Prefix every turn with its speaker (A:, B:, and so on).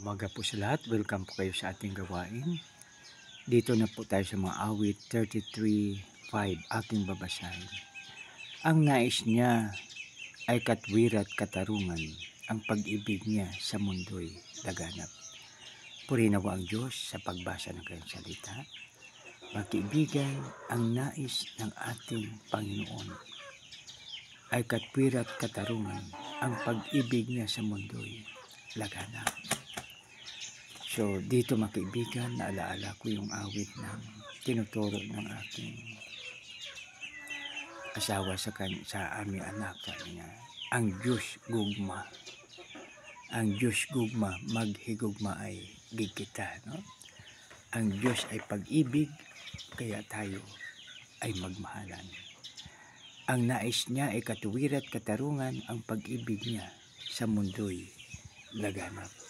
A: Umaga po sa lahat, welcome po kayo sa ating gawain. Dito na po tayo sa mga awit 33:5 aking babasahin. Ang nais niya ay katwiran at katarungan, ang pag-ibig niya sa mundo'y laganap. Purihin nawa ang Diyos sa pagbasa ng kanyang salita. Mga kaibigan, ang nais ng ating Panginoon ay katwiran at katarungan, ang pag-ibig niya sa mundo'y laganap. So, dito mga kaibigan, naalaala ko yung awit ng tinuturo ng aking asawa sa aming anak. Sabi niya, ang Diyos gugma. Ang Diyos gugma, maghigugma ay gigita. No? Ang Diyos ay pag-ibig, kaya tayo ay magmahalan. Ang nais niya ay katuwiran at katarungan, ang pag-ibig niya sa mundo'y laganap.